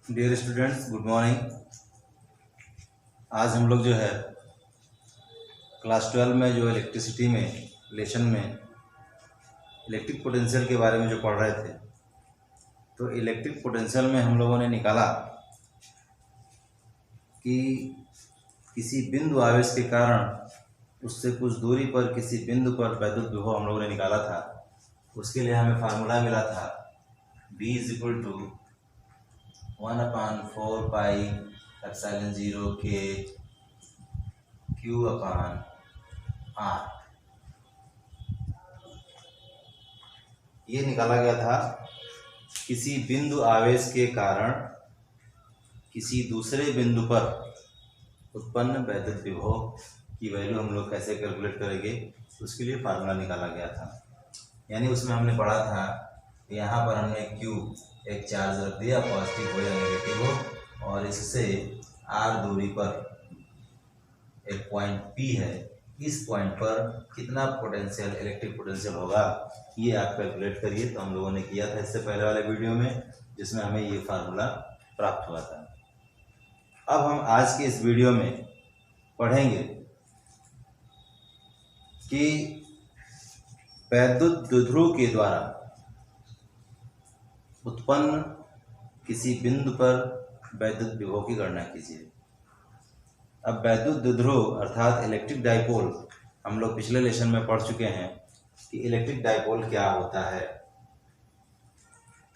Dear students, good morning. आज हम लोग जो है क्लास 12 में जो इलेक्ट्रिसिटी में लेसन में इलेक्ट्रिक पोटेंशियल के बारे में जो पढ़ रहे थे, तो इलेक्ट्रिक पोटेंशियल में हम लोगों ने निकाला कि किसी बिंदु आवेश के कारण उससे कुछ दूरी पर किसी बिंदु पर वैद्युत विभव हम लोगों ने निकाला था। उसके लिए हमें फार्मूला मिला था B = 1/4 पाई एप्सिलॉन 0 के Q/R। ये निकाला गया था किसी बिंदु आवेश के कारण किसी दूसरे बिंदु पर उत्पन्न वैद्युत विभव की वैल्यू हम लोग कैसे कैलकुलेट करेंगे, उसके लिए फार्मूला निकाला गया था। यानी उसमें हमने पढ़ा था, यहाँ पर हमने Q एक चार्ज रख दिया, पॉजिटिव हो या नेगेटिव हो, और इससे R दूरी पर एक पॉइंट P है। इस पॉइंट पर कितना पोटेंशियल, इलेक्ट्रिक पोटेंशियल होगा, ये आप कैलकुलेट करिए। तो हम लोगों ने किया था इससे पहले वाले वीडियो में, जिसमें हमें ये फार्मूला प्राप्त हुआ था। अब हम आज के इस वीडियो में पढ़ेंगे कि वैद्युत द्विध्रुव के द्वारा उत्पन्न किसी बिंदु पर वैद्युत विभव की गणना कीजिए। अब वैद्युत द्विध्रुव अर्थात इलेक्ट्रिक डाइपोल हम लोग पिछले लेसन में पढ़ चुके हैं कि इलेक्ट्रिक डाइपोल क्या होता है।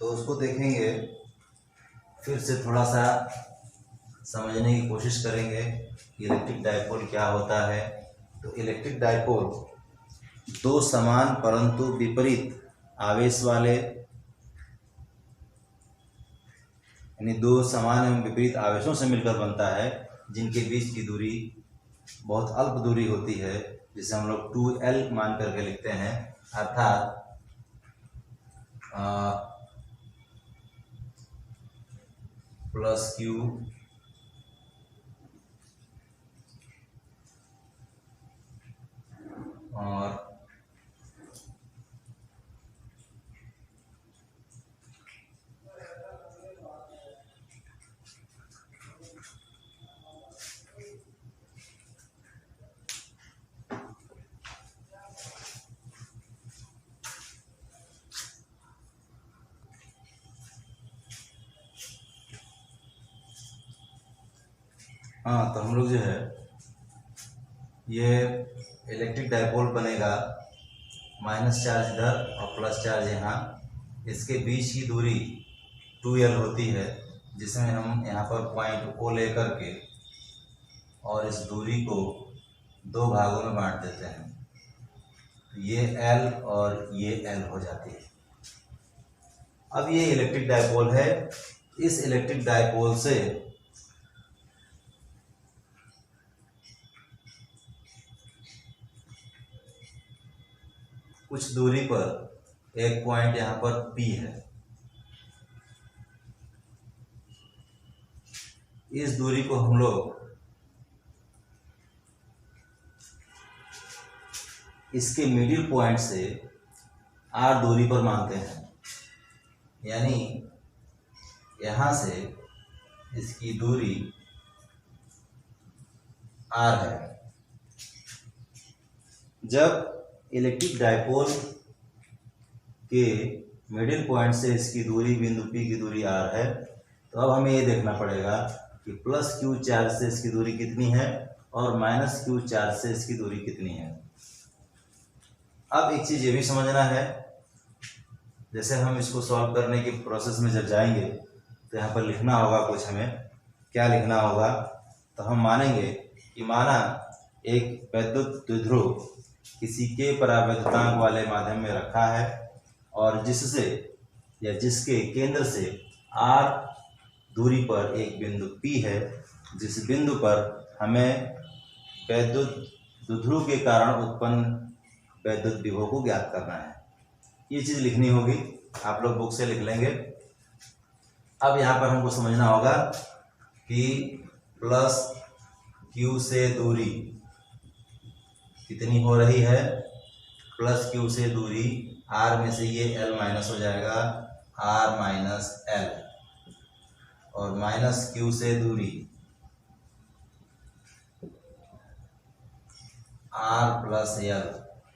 तो उसको देखेंगे, फिर से थोड़ा सा समझने की कोशिश करेंगे कि इलेक्ट्रिक डाइपोल क्या होता है। तो इलेक्ट्रिक डाइपोल दो समान परंतु विपरीत आवेश वाले, यानी दो समान एवं विपरीत आवेशों से मिलकर बनता है, जिनके बीच की दूरी बहुत अल्प दूरी होती है, जिसे हम लोग 2L मान करके लिखते हैं। अर्थात +Q और तो हम लोग जो है ये इलेक्ट्रिक डाइपोल बनेगा, माइनस चार्ज इधर और प्लस चार्ज यहाँ। इसके बीच की दूरी 2L होती है, जिसमें हम यहाँ पर पॉइंट O लेकर के और इस दूरी को दो भागों में बांट देते हैं। ये L और ये L हो जाती है। अब ये इलेक्ट्रिक डाइपोल है। इस इलेक्ट्रिक डाइपोल से कुछ दूरी पर एक पॉइंट यहाँ पर P है। इस दूरी को हम लोग इसके मिडिल पॉइंट से R दूरी पर मानते हैं। यानी यहाँ से इसकी दूरी R है। जब इलेक्ट्रिक डाइपोल के मिडिल पॉइंट से इसकी दूरी बिंदु P की दूरी R है, तो अब हमें ये देखना पड़ेगा कि +Q चार्ज से इसकी दूरी कितनी है और -Q चार्ज से इसकी दूरी कितनी है। अब एक चीज़ ये भी समझना है, जैसे हम इसको सॉल्व करने के प्रोसेस में जब जाएंगे तो यहाँ पर लिखना होगा कुछ। हमें क्या लिखना होगा, तो हम मानेंगे कि माना एक वैद्युत द्विध्रुव किसी के परावैद्युतांक वाले माध्यम में रखा है, और जिससे या जिसके केंद्र से R दूरी पर एक बिंदु P है, जिस बिंदु पर हमें वैद्युत द्विध्रुव के कारण उत्पन्न वैद्युत विभव को ज्ञात करना है। ये चीज़ लिखनी होगी, आप लोग बुक से लिख लेंगे। अब यहाँ पर हमको समझना होगा कि +Q से दूरी कितनी हो रही है। +Q से दूरी R में से ये L माइनस हो जाएगा, R - L। और माइनस क्यू से दूरी आर प्लस एल,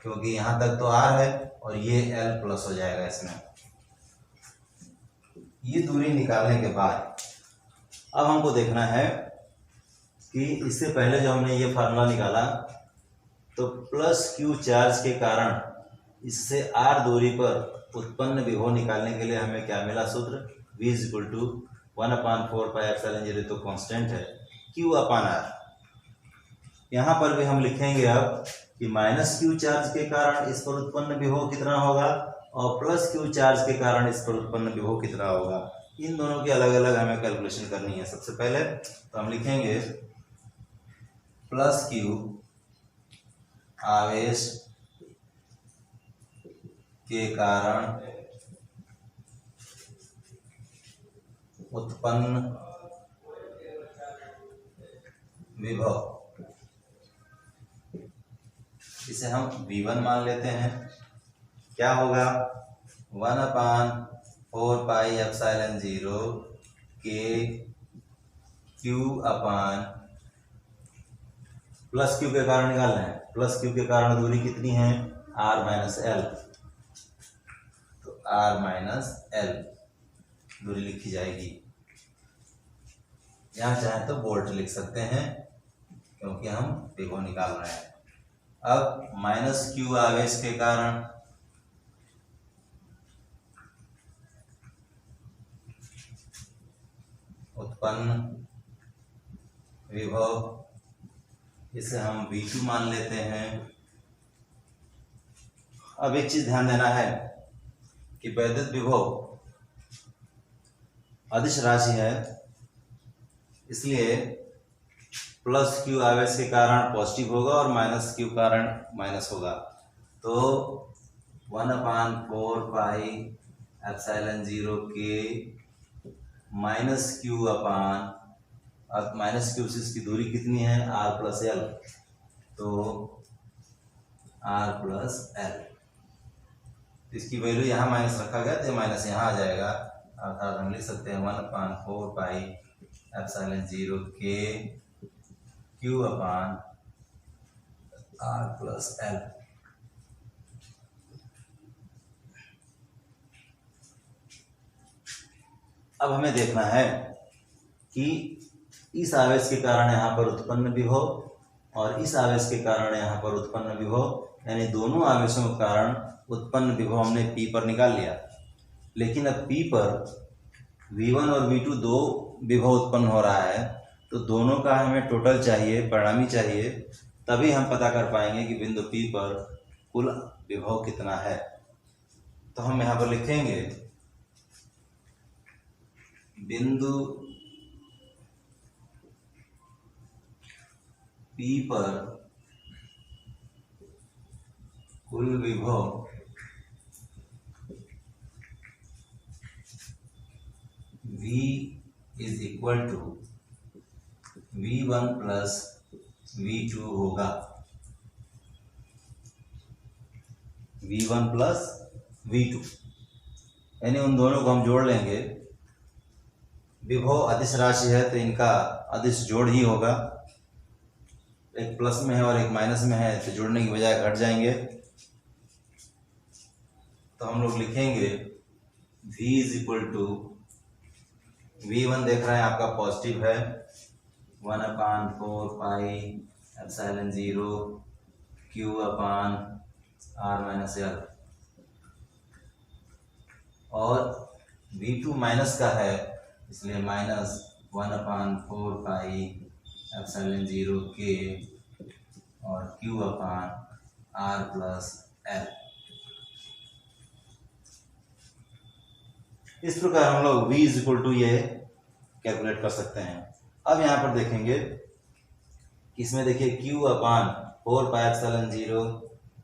क्योंकि यहाँ तक तो आर है और ये एल प्लस हो जाएगा इसमें। ये दूरी निकालने के बाद अब हमको देखना है कि इससे पहले जो हमने ये फार्मूला निकाला, तो प्लस क्यू चार्ज के कारण इससे आर दूरी पर उत्पन्न विभव निकालने के लिए हमें क्या मिला सूत्र, V इक्वल टू 1/4πε0, तो कांस्टेंट है Q/R। यहाँ पर भी हम लिखेंगे अब कि माइनस क्यू चार्ज के कारण इस पर उत्पन्न विभव कितना होगा और प्लस क्यू चार्ज के कारण इस पर उत्पन्न विभव कितना होगा। इन दोनों की अलग अलग हमें कैलकुलेशन करनी है। सबसे पहले तो हम लिखेंगे प्लस क्यू आवेश के कारण उत्पन्न विभव, इसे हम V1 मान लेते हैं। क्या होगा 1/4πε0 के Q/, प्लस क्यू के कारण निकालना है, प्लस क्यू के कारण दूरी कितनी है R माइनस एल, तो R माइनस एल दूरी लिखी जाएगी। यहाँ चाहे तो बोल्ट लिख सकते हैं क्योंकि हम विभव निकाल रहे हैं। अब माइनस क्यू आवेश के कारण उत्पन्न विभव, इसे हम V2 मान लेते हैं। अब एक चीज ध्यान देना है कि वैद्युत विभव अदिश राशि है, इसलिए प्लस क्यू आवेश के कारण पॉजिटिव होगा और माइनस क्यू कारण माइनस होगा। तो 1/4πε0 के माइनस क्यू से इसकी दूरी कितनी है R प्लस एल, तो R प्लस एल, इसकी वैल्यू यहाँ माइनस रखा गया तो माइनस यहाँ आ जाएगा, अर्थात हम लिख सकते हैं 1/4πε0 के Q/R प्लस एल। अब हमें देखना है कि इस आवेश के कारण यहाँ पर उत्पन्न विभव और इस आवेश के कारण यहाँ पर उत्पन्न विभव, यानी दोनों आवेशों के कारण उत्पन्न विभव हमने P पर निकाल लिया। लेकिन अब P पर V1 और V2 दो विभव उत्पन्न हो रहा है, तो दोनों का हमें टोटल चाहिए, परिणामी चाहिए, तभी हम पता कर पाएंगे कि बिंदु P पर कुल विभव कितना है। तो हम यहाँ पर लिखेंगे बिंदु P पर कुल विभव V is equal to V1 plus V2 होगा, V1 प्लस V2, यानी उन दोनों को हम जोड़ लेंगे। विभव अदिश राशि है तो इनका अदिश जोड़ ही होगा, एक प्लस में है और एक माइनस में है तो जोड़ने की बजाय घट जाएंगे। तो हम लोग लिखेंगे V is equal to, V1 देख रहे हैं आपका पॉजिटिव है, 1/4πε0 Q/R माइनस एल, और V2 माइनस का है इसलिए माइनस 1/4πε0 के और Q/R प्लस एल। इस प्रकार हम लोग V इज इक्वल टू ये कैलकुलेट कर सकते हैं। अब यहाँ पर देखेंगे, इसमें देखिए Q/4πε0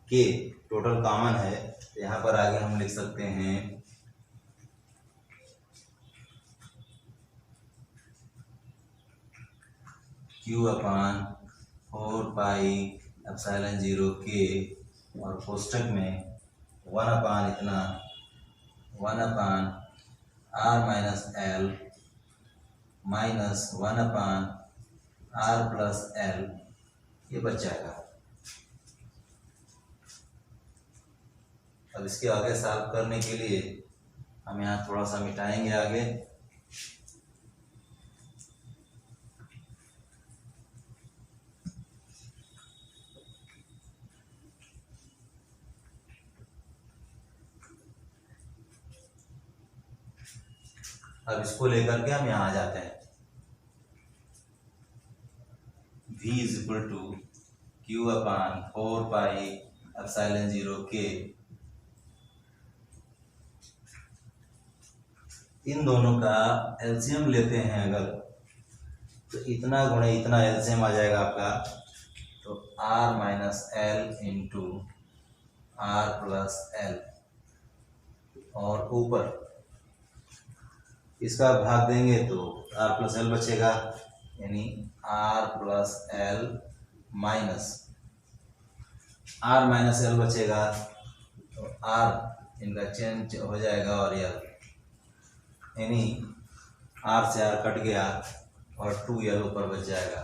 के टोटल कॉमन है, तो यहाँ पर आगे हम लिख सकते हैं Q/4πε0 के और कोष्टक में 1/R minus L minus 1/r+l ये बच जाएगा। अब इसके आगे सॉल्व करने के लिए हम यहाँ थोड़ा सा मिटाएंगे आगे। अब इसको लेकर के हम यहाँ आ जाते हैं। v is equal to q/4πε0k। इन दोनों का एलसीएम लेते हैं अगर, तो इतना गुणे इतना एलसीएम आ जाएगा आपका, तो r minus L into r+l, और ऊपर इसका भाग देंगे तो r+l बचेगा, यानी r+l माइनस r-l बचेगा, तो r इनका चेंज हो जाएगा और l, यानी r से r कट गया और 2l ऊपर बच जाएगा।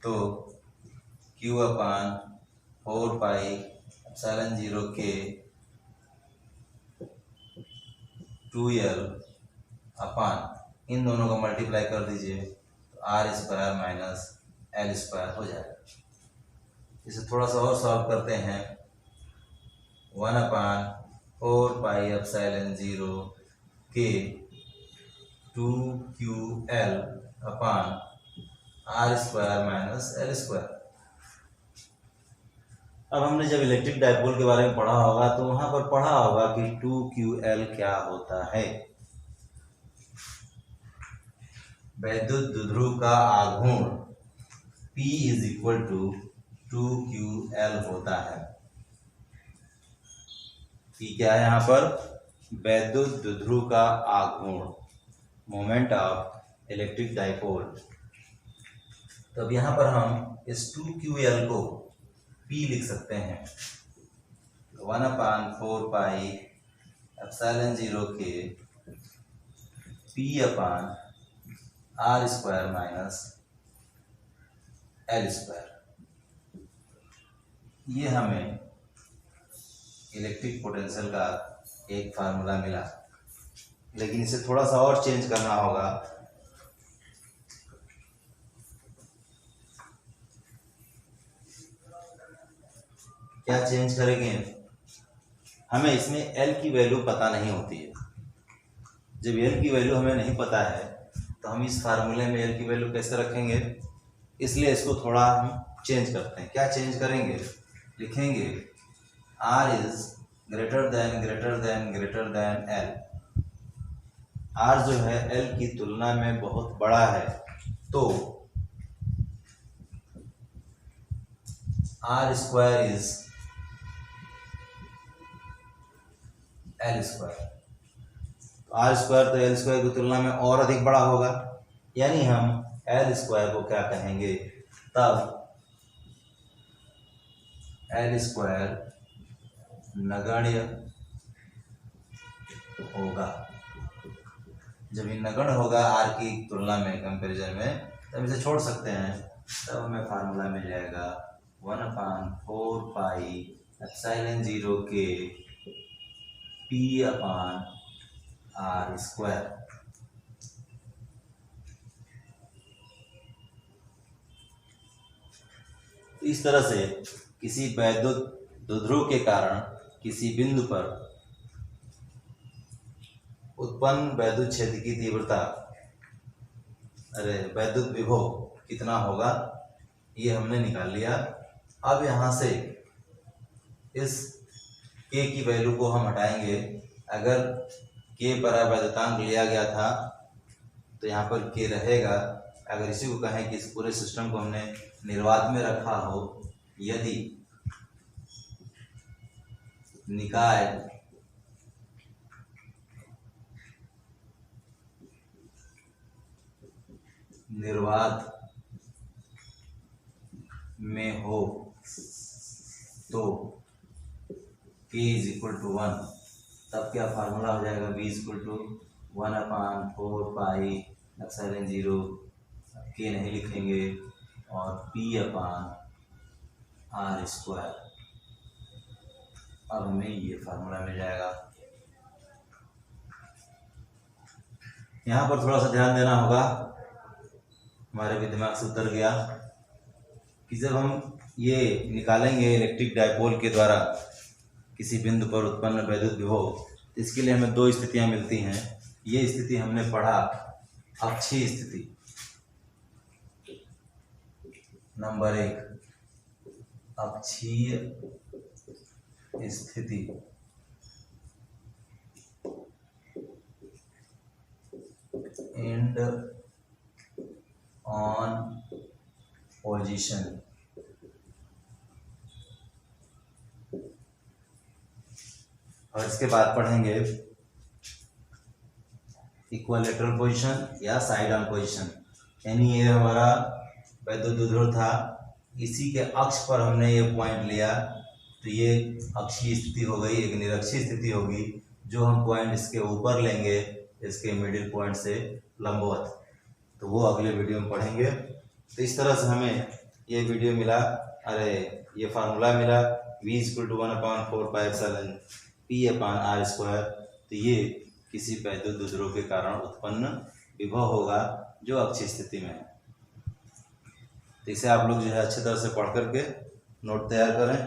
तो q/4πε0k 2l अपान इन दोनों को मल्टीप्लाई कर दीजिए तो r² माइनस l² हो जाएगा। इसे थोड़ा सा और सॉल्व करते हैं। 1/4πε0k 2ql अपान r² माइनस l²। अब हमने जब इलेक्ट्रिक डायपोल के बारे में पढ़ा होगा तो वहां पर पढ़ा होगा कि 2ql क्या होता है। वैद्युत द्विध्रुव का आघूर्ण P is equal to 2ql होता है। P क्या है यहाँ पर? वैद्युत द्विध्रुव का आघूर्ण, मोमेंट ऑफ इलेक्ट्रिक डायपोल। तो अब यहाँ पर हम इस 2ql को P लिख सकते हैं। 1/4πε0k P/r² minus l²। ये हमें इलेक्ट्रिक पोटेंशियल का एक फार्मूला मिला, लेकिन इसे थोड़ा सा और चेंज करना होगा। क्या चेंज करेंगे? हमें इसमें L की वैल्यू पता नहीं होती है। जब L की वैल्यू हमें नहीं पता है तो हम इस फार्मूले में L की वैल्यू कैसे रखेंगे? इसलिए इसको थोड़ा हम चेंज करते हैं। क्या चेंज करेंगे? लिखेंगे R is greater than L। R जो है L की तुलना में बहुत बड़ा है, तो r² इज l²। r² तो l² की तुलना में और अधिक बड़ा होगा, यानी हम l² को क्या कहेंगे? तब l² नगण्य होगा। जब ये नगण्य होगा r की तुलना में, कंपैरिजन में, तब इसे छोड़ सकते हैं। तब हमें फार्मूला मिल जाएगा 1/4πε0k P/r²। इस तरह से किसी वैद्युत द्विध्रुव के कारण किसी बिंदु पर उत्पन्न वैद्युत क्षेत्र की तीव्रता, वैद्युत विभव कितना होगा, ये हमने निकाल लिया। अब यहाँ से इस k की वैल्यू को हम हटाएंगे। अगर k परावैद्युतांक लिया गया था तो यहाँ पर k रहेगा। अगर इसी को कहें कि इस पूरे सिस्टम को हमने निर्वात में रखा हो, यदि निकाय निर्वात में हो तो k = 1, तब क्या फार्मूला हो जाएगा? v = 1/4 पाई एप्सिलॉन 0 के नहीं लिखेंगे और P/r²। अब हमें ये फार्मूला मिल जाएगा। यहाँ पर थोड़ा सा ध्यान देना होगा, हमारे भी दिमाग से उतर गया कि जब हम ये निकालेंगे इलेक्ट्रिक डायपोल के द्वारा किसी बिंदु पर उत्पन्न वैद्युत विभव, तो इसके लिए हमें दो स्थितियां मिलती हैं। ये स्थिति हमने पढ़ा अक्षीय स्थिति, नंबर 1 अक्षीय स्थिति। And on position. और इसके बाद पढ़ेंगे इक्विलैटरल पोजीशन या साइड ऑन पोजीशन। यानी ये हमारा वैद्युत विध्रुव था, इसी के अक्ष पर हमने ये पॉइंट लिया, तो ये अक्षीय स्थिति हो गई। एक निरक्षीय स्थिति होगी जो हम पॉइंट इसके ऊपर लेंगे, इसके मिडिल पॉइंट से लंबवत, तो वो अगले वीडियो में पढ़ेंगे। तो इस तरह से हमें ये वीडियो मिला, ये फार्मूला मिला V = 1/4 P/r²। तो ये किसी वैद्युत विध्रुव के कारण उत्पन्न विभव होगा जो अक्षीय स्थिति में है। तो इसे आप लोग जो है अच्छी तरह से पढ़ करके नोट तैयार करें।